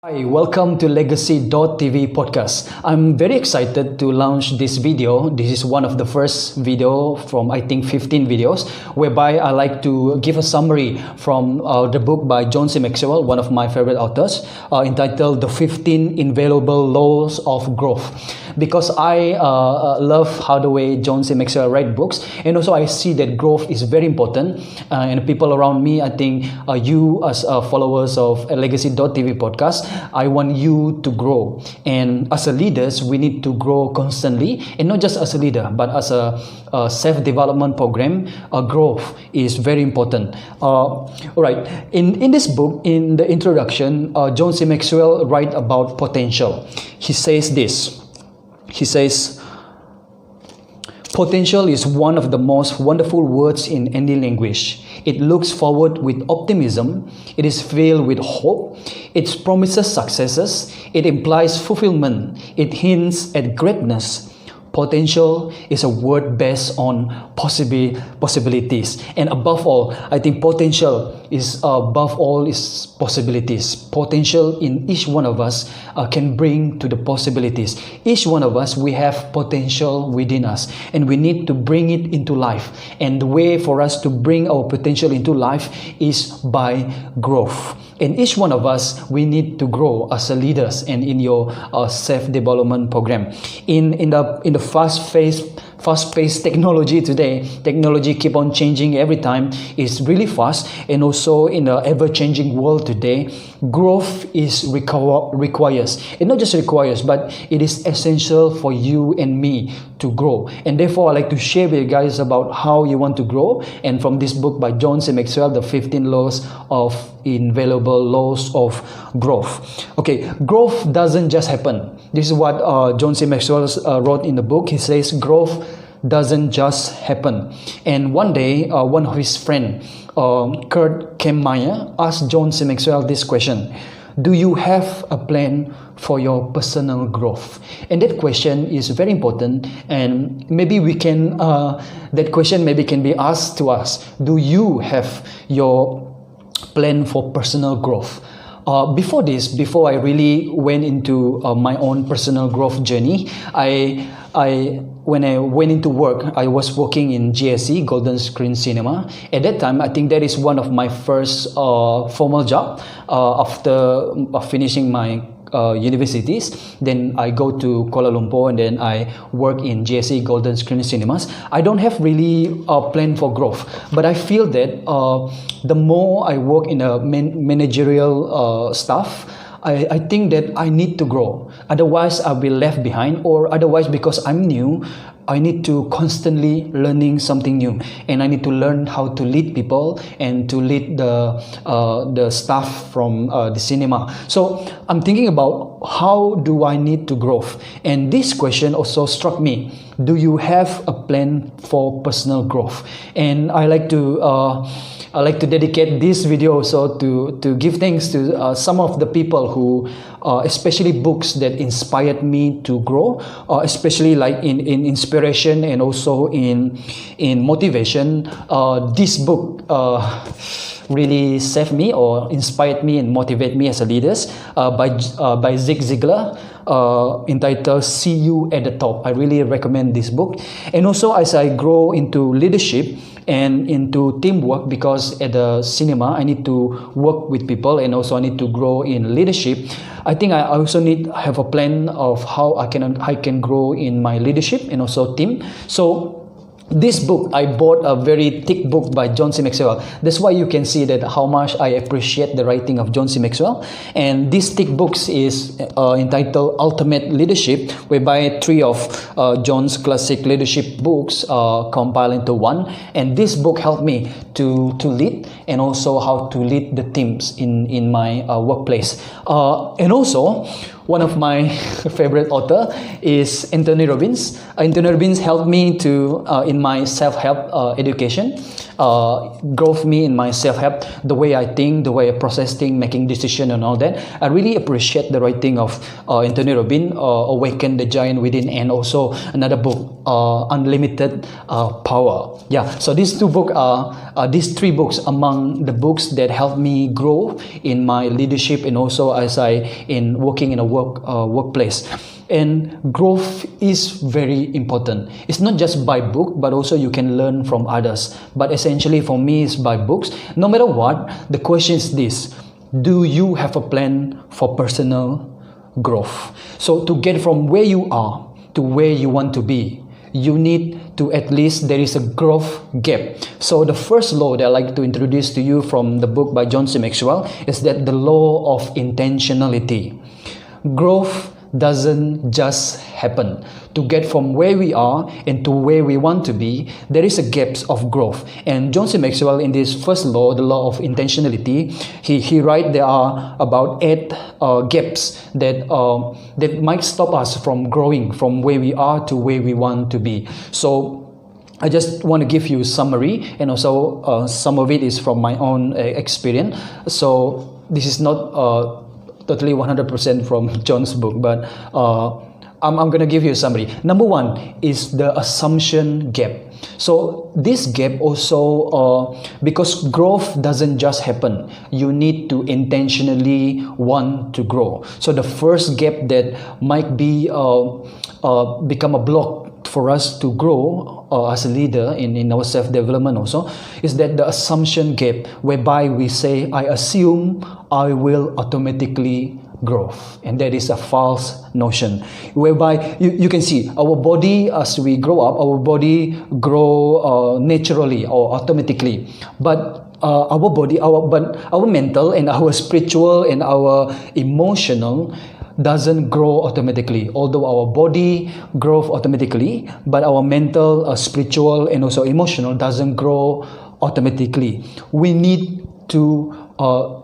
Hi, welcome to Legacy.tv podcast. I'm very excited to launch this video. This is one of the first video from I think 15 videos whereby I like to give a summary from the book by John C. Maxwell, one of my favorite authors, entitled The 15 Invaluable Laws of Growth. Because I love how the way John C. Maxwell write books, and also I see that growth is very important. And people around me, I think you as followers of Legacy.tv podcast, I want you to grow. And as a leaders, we need to grow constantly, and not just as a leader, but as a self-development program. Growth is very important. All right. In this book, in the introduction, John C. Maxwell write about potential. He says this. He says, potential is one of the most wonderful words in any language. It looks forward with optimism. It is filled with hope. It promises successes. It implies fulfillment. It hints at greatness. Potential is a word based on possibilities. And above all, I think potential is above all is possibilities. Potential in each one of us can bring to the possibilities. Each one of us, we have potential within us, and we need to bring it into life. And the way for us to bring our potential into life is by growth. And each one of us, we need to grow as a leaders and in your self-development program. In the fast-paced technology today, technology keep on changing every time. It's really fast, and also in the ever-changing world today, growth is requires. It not just requires, but it is essential for you and me to grow. And therefore, I like to share with you guys about how you want to grow. And from this book by John C. Maxwell, The 15 Laws of Invaluable Laws of Growth. Okay, growth doesn't just happen. This is what John C. Maxwell wrote in the book. He says growth doesn't just happen. And one day, one of his friends, Kurt Kemmeyer, asked John C. Maxwell this question: do you have a plan for your personal growth? And that question is very important, and maybe we can, that question maybe can be asked to us. Do you have your plan for personal growth? Before I really went into my own personal growth journey, when I went into work, I was working in GSC, Golden Screen Cinema. At that time, I think that is one of my first formal job after finishing my universities. Then I go to Kuala Lumpur, and then I work in GSC Golden Screen Cinemas. I don't have really a plan for growth, but I feel that the more I work in a managerial stuff, I think that I need to grow. Otherwise, I'll be left behind, or otherwise, because I'm new, I need to constantly learning something new, and I need to learn how to lead people and to lead the staff from the cinema. So I'm thinking about how do I need to grow, and this question also struck me. Do you have a plan for personal growth? And I like to dedicate this video also to give thanks to some of the people who, especially books that inspired me to grow, especially like in inspiration and also in motivation. This book really saved me or inspired me and motivated me as a leader, by Zig Ziglar, entitled See You at the Top. I really recommend this book. And also as I grow into leadership and into teamwork, because at the cinema I need to work with people, and also I need to grow in leadership. I think I also need to have a plan of how I can grow in my leadership and also team. So this book, I bought a very thick book by John C. Maxwell. That's why you can see that how much I appreciate the writing of John C. Maxwell. And this thick book is entitled Ultimate Leadership, whereby three of John's classic leadership books compiled into one. And this book helped me to lead, and also how to lead the teams in my workplace. And also, one of my favorite author is Anthony Robbins. Anthony Robbins helped me to in my self-help education. growth me in my self-help, the way I think, the way I process things, making decision and all that. I really appreciate the writing of Anthony Robbins, Awaken the Giant Within, and also another book, Unlimited Power. Yeah, so these these three books among the books that helped me grow in my leadership and also as I in working in a workplace. And growth is very important. It's not just by book, but also you can learn from others. But essentially for me, it's by books. No matter what, the question is this: do you have a plan for personal growth? So to get from where you are to where you want to be, you need to at least there is a growth gap. So the first law that I like to introduce to you from the book by John C. Maxwell is that the law of intentionality. Growth doesn't just happen. To get from where we are and to where we want to be, there is a gap of growth. And John C. Maxwell, in this first law, the law of intentionality, he write there are about 8 gaps that might stop us from growing from where we are to where we want to be. So I just want to give you a summary, and also some of it is from my own experience. So this is not totally 100% from John's book, but I'm going to give you a summary. Number 1 is the assumption gap. So this gap also, because growth doesn't just happen, you need to intentionally want to grow. So the first gap that might be become a block for us to grow as a leader in our self-development also is that the assumption gap, whereby we say, I assume I will automatically grow. And that is a false notion, whereby you can see our body as we grow up, our body grow naturally or automatically. But our body, our mental and our spiritual and our emotional doesn't grow automatically. Although our body grows automatically, but our mental, spiritual, and also emotional doesn't grow automatically. We need to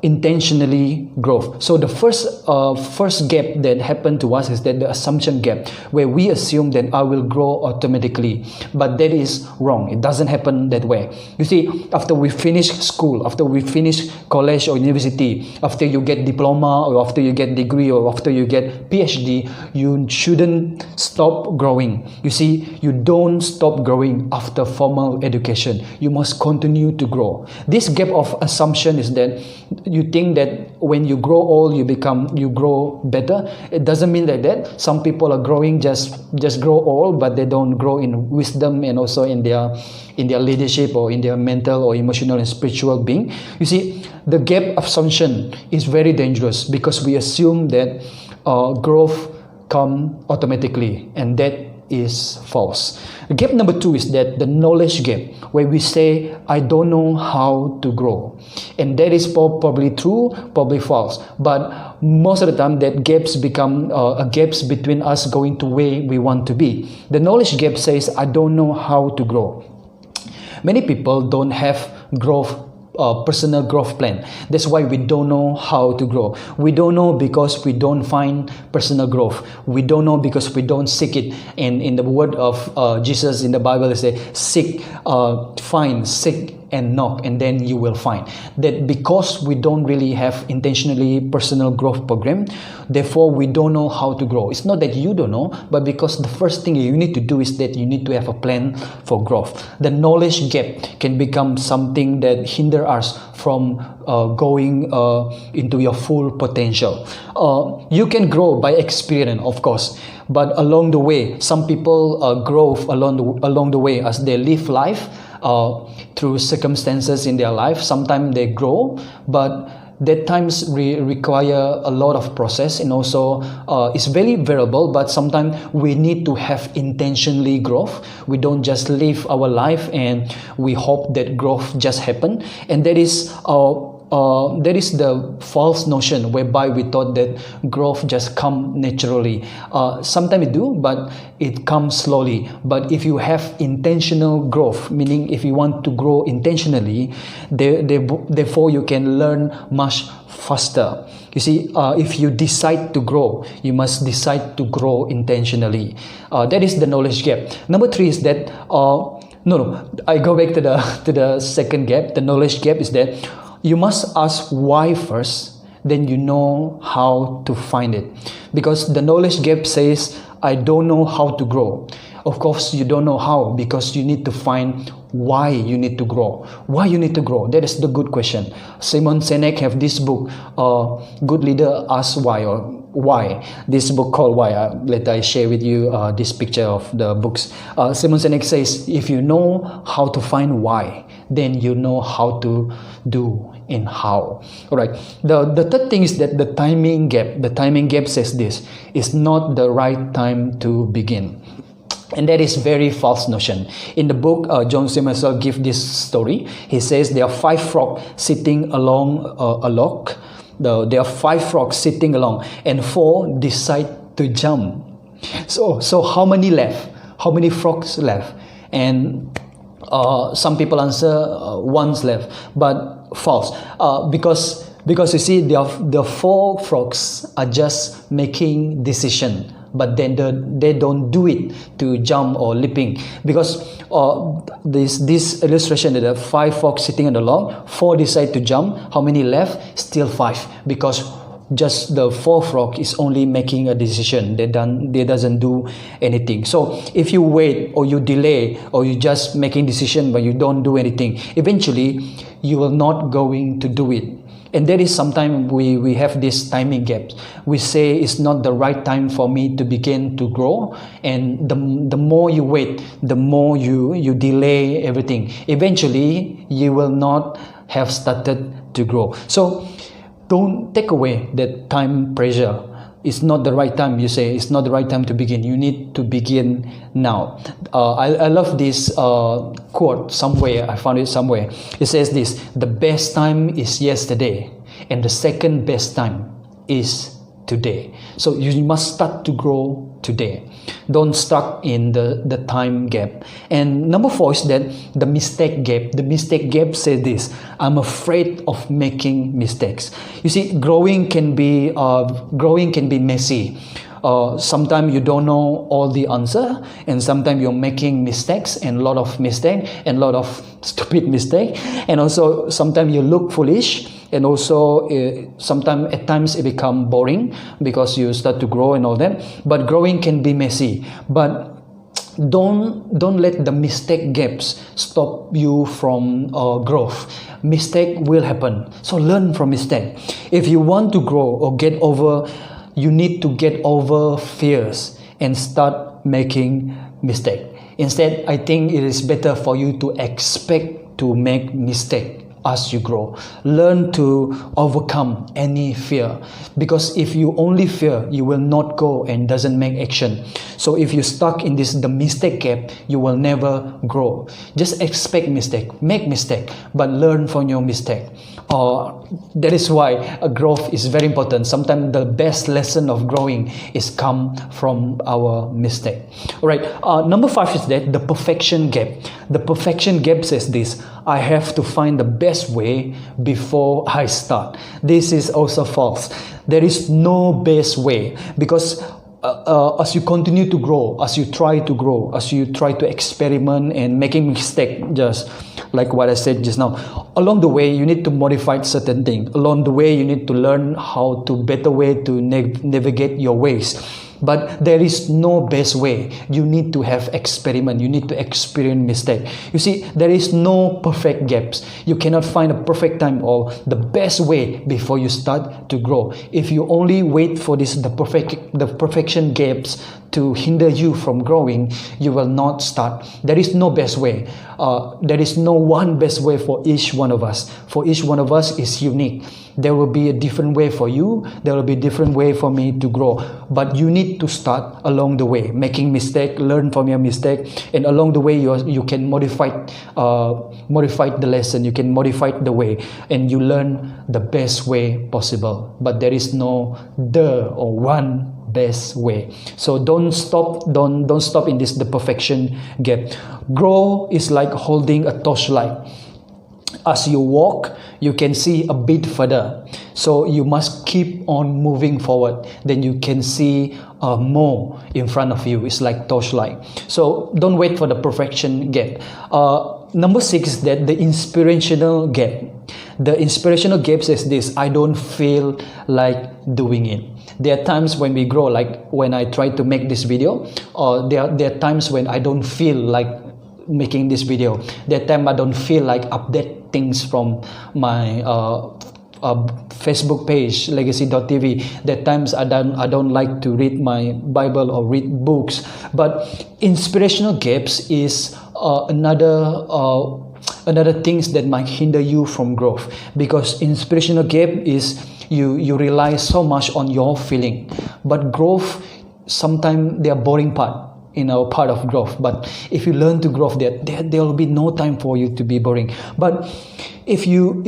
intentionally grow. So the first gap that happened to us is that the assumption gap, where we assume that I will grow automatically, but that is wrong. It doesn't happen that way. You see, after we finish school, after we finish college or university, after you get diploma or after you get degree or after you get PhD, you shouldn't stop growing. You see, you don't stop growing after formal education. You must continue to grow. This gap of assumption is that you think that when you grow old, you grow better. It doesn't mean like that. Some people are growing just grow old, but they don't grow in wisdom and also in their leadership or in their mental or emotional and spiritual being. You see, the gap assumption is very dangerous because we assume that growth come automatically, and that is false. Gap number 2 is that the knowledge gap, where we say, I don't know how to grow. And that is probably true, probably false. But most of the time, that gaps become gaps between us going to where we want to be. The knowledge gap says, I don't know how to grow. Many people don't have personal growth plan. That's why we don't know how to grow. We don't know because we don't find personal growth. We don't know because we don't seek it. And in the word of Jesus in the Bible, it says, seek, find, seek, and knock, and then you will find. That because we don't really have intentionally personal growth program, therefore we don't know how to grow. It's not that you don't know, but because the first thing you need to do is that you need to have a plan for growth. The knowledge gap can become something that hinder us from going into your full potential. You can grow by experience, of course, but along the way, some people grow along the way as they live life through circumstances in their life. Sometimes they grow, but that times require a lot of process, and also it's very variable, but sometimes we need to have intentionally growth. We don't just live our life and we hope that growth just happen. And that is the false notion whereby we thought that growth just come naturally. Sometimes it do, but it comes slowly. But if you have intentional growth, meaning if you want to grow intentionally, therefore you can learn much faster. You see, if you decide to grow, you must decide to grow intentionally. That is the knowledge gap. Number 3 is that No. I go back to the second gap. The knowledge gap is that you must ask why first, then you know how to find it. Because the knowledge gap says, I don't know how to grow. Of course, you don't know how, because you need to find why you need to grow. Why you need to grow? That is the good question. Simon Sinek have this book, Good Leader Asks Why, or Why. This book called Why. Later I share with you this picture of the books. Simon Sinek says, if you know how to find why, then you know how to do and how. All right. The third thing is that the timing gap. The timing gap says this: it's not the right time to begin. And that is very false notion. In the book, John C. Maxwell gives this story. He says there are 5 frogs sitting along a log. There are 5 frogs sitting along, and 4 decide to jump. So how many left? How many frogs left? And some people answer one's left, but false. Because you see, the 4 frogs are just making decision, but then they don't do it to jump or leaping. Because this illustration, that there are 5 frogs sitting on the log, 4 decide to jump. How many left? Still 5. Because just the 4 frog is only making a decision. They doesn't do anything. So if you wait, or you delay, or you just making decision but you don't do anything, eventually you will not going to do it. And that is sometimes we have this timing gap. We say it's not the right time for me to begin to grow, and the more you wait, the more you delay everything. Eventually you will not have started to grow. So don't take away that time pressure. It's not the right time. You say it's not the right time to begin. You need to begin now. I love this quote somewhere. I found it somewhere. It says this: the best time is yesterday, and the second best time is today. So you must start to grow today. Don't stuck in the time gap. And number 4 is that the mistake gap. The mistake gap says this: I'm afraid of making mistakes. You see, growing can be messy. Sometimes you don't know all the answer, and sometimes you're making mistakes, and a lot of mistake, and a lot of stupid mistake, and also sometimes you look foolish, and also sometimes at times it become boring because you start to grow and all that. But growing can be messy. But don't let the mistake gaps stop you from growth. Mistake will happen, so learn from mistake. If you want to grow or get over, you need to get over fears and start making mistake. Instead, I think it is better for you to expect to make mistake as you grow. Learn to overcome any fear, because if you only fear, you will not go and doesn't make action. So if you stuck in the mistake gap, you will never grow. Just expect mistake, make mistake, but learn from your mistake. That is why growth is very important. Sometimes the best lesson of growing is come from our mistake. All right. Number 5 is that the perfection gap. The perfection gap says this: I have to find the best way before I start. This is also false. There is no best way, because as you continue to grow, as you try to grow, as you try to experiment and making mistake, just like what I said just now, along the way you need to modify certain things. Along the way you need to learn how to better way to navigate your ways. But there is no best way. You need to have experiment. You need to experience mistake. You see, there is no perfect gaps. You cannot find a perfect time or the best way before you start to grow. If you only wait for the perfection gaps to hinder you from growing, you will not start. There is no best way. There is no one best way for each one of us. For each one of us is unique. There will be a different way for you. There will be a different way for me to grow. But you need to start along the way, making mistake, learn from your mistake, and along the way you can modify the lesson. You can modify the way, and you learn the best way possible. But there is no or one best way. So don't stop in the perfection gap. Grow is like holding a torchlight. As you walk, you can see a bit further. So you must keep on moving forward. Then you can see more in front of you. It's like torchlight. So don't wait for the perfection gap. Number 6 is that the inspirational gap. The inspirational gap says this: I don't feel like doing it. There are times when we grow, like when I try to make this video, or there are times when I don't feel like making this video. There are times I don't feel like update things from my Facebook page, legacy.tv. There are times I don't like to read my Bible or read books. But inspirational gaps is another things that might hinder you from growth, because inspirational gap is you rely so much on your feeling. But growth, sometimes they are boring part in our part of growth. But if you learn to grow, there will be no time for you to be boring. But if you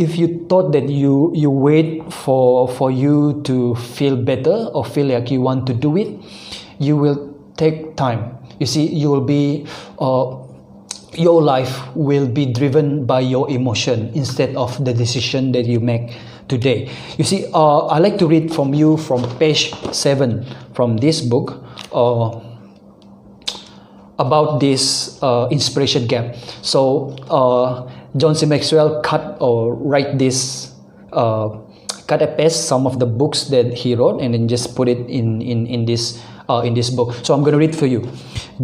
thought that you wait for you to feel better or feel like you want to do it, you will take time. You see, you will be your life will be driven by your emotion instead of the decision that you make today. You see, I like to read from you from page 7 from this book about this inspiration gap. So John C. Maxwell cut and paste some of the books that he wrote and then just put it in this book. So I'm going to read for you.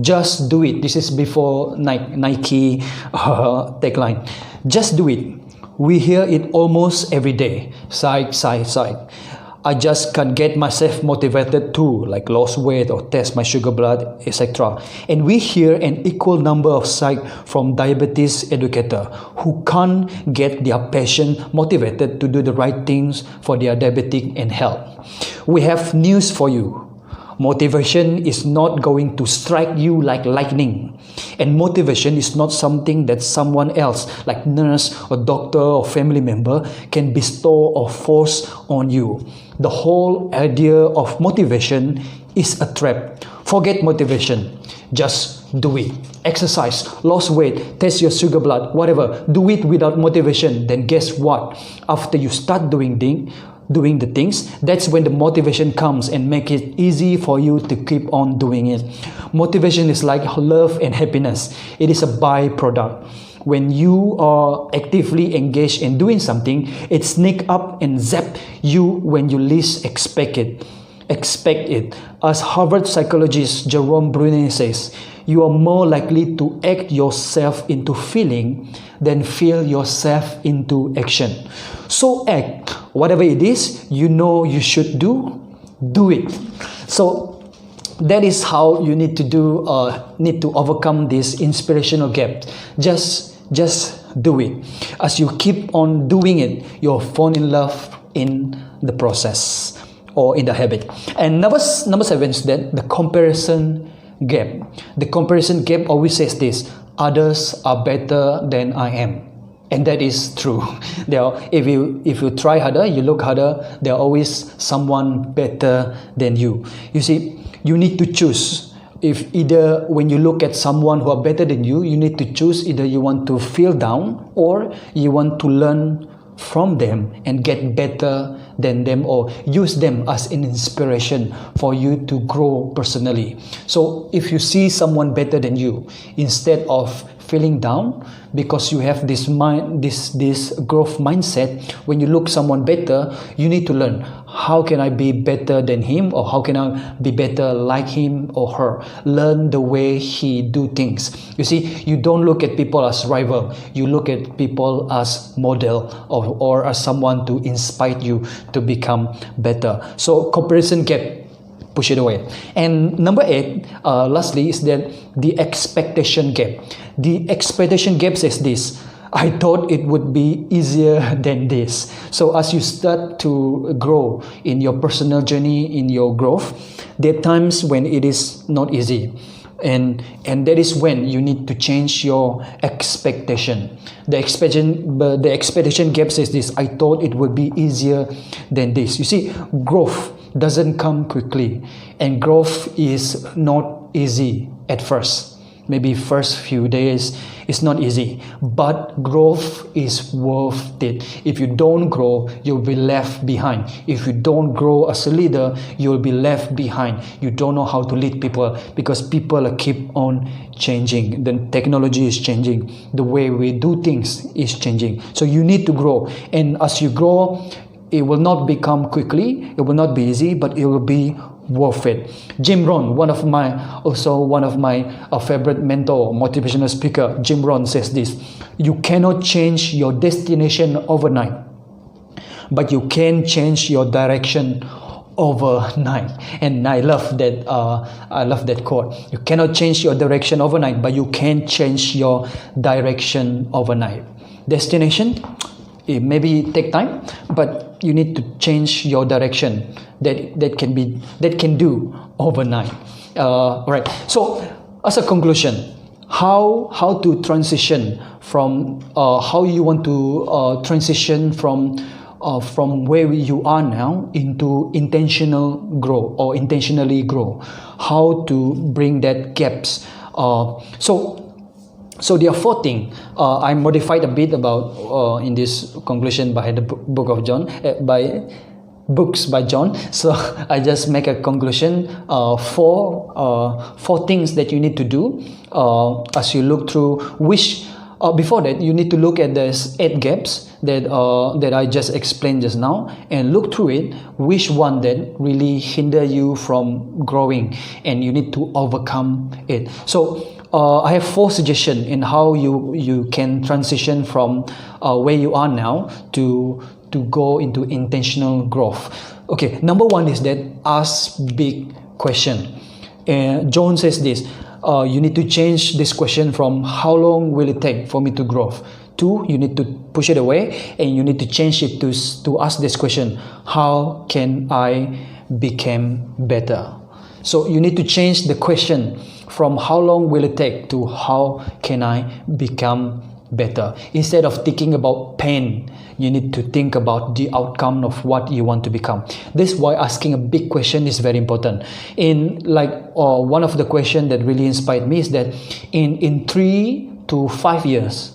Just do it. This is before Nike tagline. Just do it. We hear it almost every day. Psych. I just can't get myself motivated to, like, lose weight or test my sugar blood, etc. And we hear an equal number of psych from diabetes educator who can't get their patient motivated to do the right things for their diabetic and health. We have news for you. Motivation is not going to strike you like lightning. And motivation is not something that someone else, like nurse or doctor or family member, can bestow or force on you. The whole idea of motivation is a trap. Forget motivation. Just do it. Exercise, lose weight, test your sugar blood, whatever. Do it without motivation. Then guess what? After you start doing the things, that's when the motivation comes and make it easy for you to keep on doing it. Motivation is like love and happiness. It is a byproduct. When you are actively engaged in doing something, it sneaks up and zap you when you least expect it. As Harvard psychologist Jerome Brunet says, you are more likely to act yourself into feeling than feel yourself into action. So act. Whatever it is you know you should do it. So that is how you need to overcome this inspirational gap. Just do it. As you keep on doing it, you'll fall in love in the process or in the habit. And number 7 is that the comparison gap. The comparison gap always says this: others are better than I am. And that is true. If you try harder, you look harder, there are always someone better than you. You see, you need to choose. If either when you look at someone who are better than you need to choose either you want to feel down or you want to learn from them and get better than them, or use them as an inspiration for you to grow personally. So if you see someone better than you, instead of feeling down because you have this growth mindset, when you look someone better, you need to learn, how can I be better than him, or how can I be better like him or her? Learn the way he do things. You see, you don't look at people as rival, you look at people as model or as someone to inspire you to become better. So comparison gap, push it away. And number 8, lastly, is that the expectation gap. The expectation gap says this: I thought it would be easier than this. So as you start to grow in your personal journey, in your growth, there are times when it is not easy. And that is when you need to change your expectation. The expectation gap says this: I thought it would be easier than this. You see, growth doesn't come quickly, and growth is not easy at first. maybe first few days, it's not easy, but growth is worth it. If you don't grow, you'll be left behind. If you don't grow as a leader, you'll be left behind. You don't know how to lead people because people keep on changing. The technology is changing. The way we do things is changing. So you need to grow. And as you grow, it will not become quickly, it will not be easy, but it will be worth it. Jim Rohn, one of my favorite mentor, motivational speaker, Jim Rohn says this: you cannot change your destination overnight, but you can change your direction overnight. And I love that quote. You cannot change your direction overnight, but you can change your direction overnight. Destination, it maybe take time, but you need to change your direction. That can do overnight. All right. So as a conclusion, how to transition from how you want to transition from where you are now into intentional growth or intentionally grow. How to bring that gaps. So there are 4 things. I modified a bit about in this conclusion by the book of John, by books by John. So I just make a conclusion. 4 things that you need to do as you look through. Which before that, you need to look at the 8 gaps that I just explained just now, and look through it. Which one that really hinder you from growing, and you need to overcome it. So I have 4 suggestions in how you can transition from where you are now to go into intentional growth. Okay, number 1 is that ask big question. John says this: you need to change this question from how long will it take for me to grow, to you need to push it away, and you need to change it to ask this question: how can I become better? So you need to change the question from how long will it take to how can I become better. Instead of thinking about pain, you need to think about the outcome of what you want to become. This is why asking a big question is very important. One of the questions that really inspired me is that in 3 to 5 years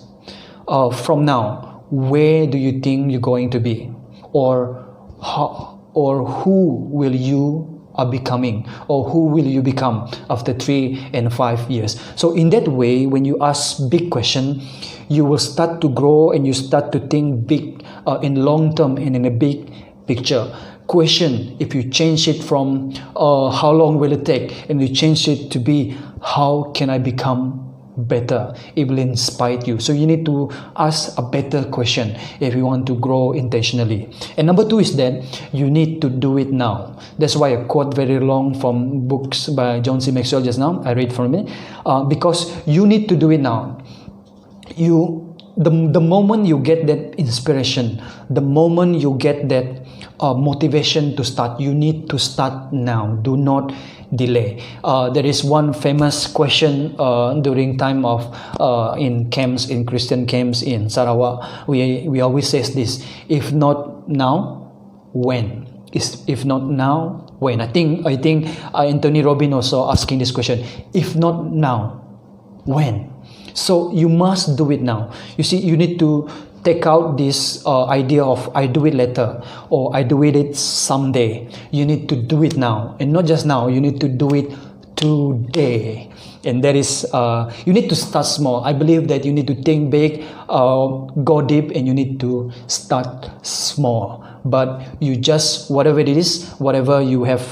from now, where do you think you're going to be, or who will you are becoming, or who will you become after 3 and 5 years? So in that way, when you ask big question, you will start to grow and you start to think big in long term and in a big picture. Question, if you change it from how long will it take, and you change it to be how can I become better, it will inspire you. So you need to ask a better question if you want to grow intentionally. And number 2 is that you need to do it now. That's why I quote very long from books by John C. Maxwell just now. I read from it because you need to do it now. The moment you get that inspiration, the moment you get that motivation to start, you need to start now. Do not delay. There is one famous question during time of in camps, in Christian camps in Sarawak. We always say this: if not now, when? If not now, when? I think Anthony Robbins also asking this question: if not now, when? So you must do it now. You see, you need to take out this idea of I do it later or I do it someday. You need to do it now, and not just now. You need to do it today. And that is you need to start small. I believe that you need to think big, go deep, and you need to start small. But you just, whatever it is, whatever you have,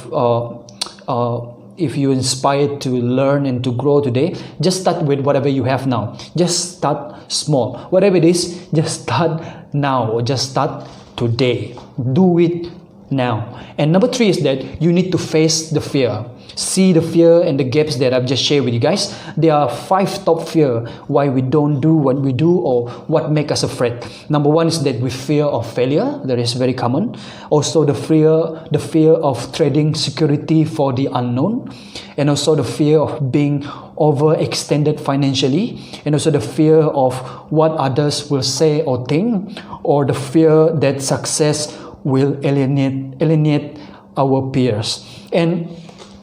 if you're inspired to learn and to grow today, just start with whatever you have now. Just start small. Whatever it is, just start now, or just start today. Do it now. And number 3 is that you need to face the fear. See the fear and the gaps that I've just shared with you guys. There are 5 top fear why we don't do what we do, or what make us afraid. Number 1 is that we fear of failure. That is very common. Also the fear of trading security for the unknown, and also the fear of being overextended financially, and also the fear of what others will say or think, or the fear that success will alienate our peers. And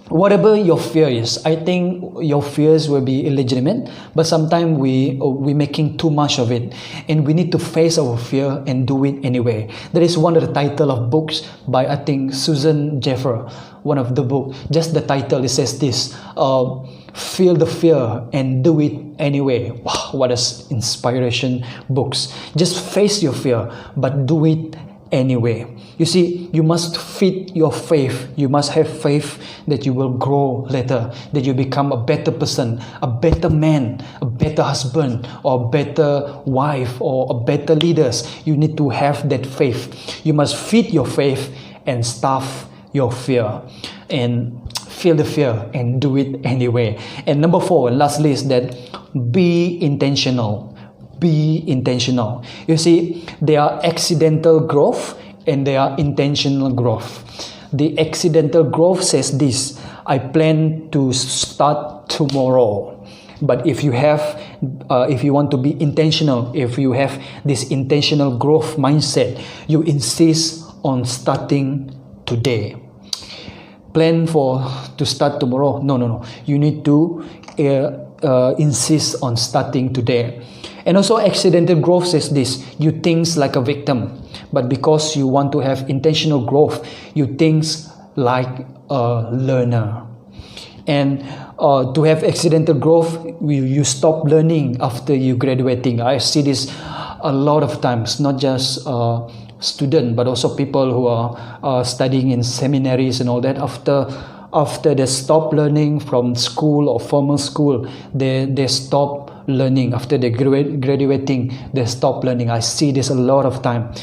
whatever your fear is, I think your fears will be illegitimate, but sometimes we're making too much of it, and we need to face our fear and do it anyway. That is one of the title of books by, I think, Susan Jeffer. One of the book, just the title, it says this: feel the fear and do it anyway. Wow, what is inspiration books. Just face your fear, but do it anyway. You see, you must feed your faith. You must have faith that you will grow later, that you become a better person, a better man, a better husband, or a better wife, or a better leaders. You need to have that faith. You must feed your faith and starve your fear, and feel the fear and do it anyway. And number 4, and lastly, is that be intentional. Be intentional. You see, there are accidental growth and there are intentional growth. The accidental growth says this: I plan to start tomorrow. But if you want to be intentional, if you have this intentional growth mindset, you insist on starting today. Plan to start tomorrow? No. You need to insist on starting today. And also, accidental growth says this: you think like a victim, but because you want to have intentional growth, you think like a learner. And to have accidental growth, you stop learning after you graduating. I see this a lot of times, not just students, but also people who are studying in seminaries and all that. After they stop learning from school or formal school, they stop learning. After they graduating, they stop learning. I see this a lot of time.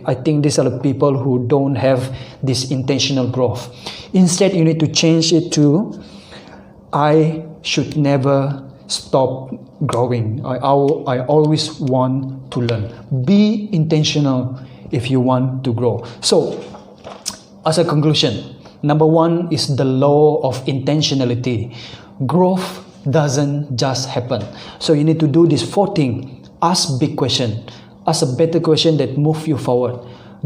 I think these are the people who don't have this intentional growth. Instead, you need to change it to: I should never stop growing. I always want to learn. Be intentional if you want to grow. So, as a conclusion, number 1 is the law of intentionality. Growth doesn't just happen. So you need to do this 4 things. Ask big question. Ask a better question that move you forward.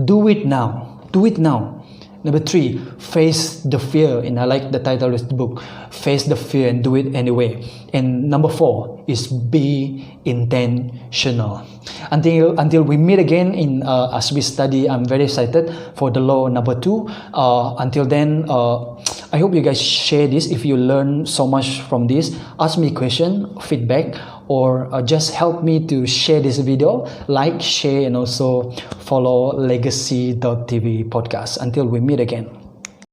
Do it now. Do it now. Number 3, face the fear. And I like the title of the book: Face the fear and do it anyway. And number 4 is be intentional. Until we meet again as we study, I'm very excited for the law number 2. Until then, I hope you guys share this. If you learn so much from this, ask me question, feedback, or just help me to share this video. Like, share, and also follow legacy.tv podcast. Until we meet again.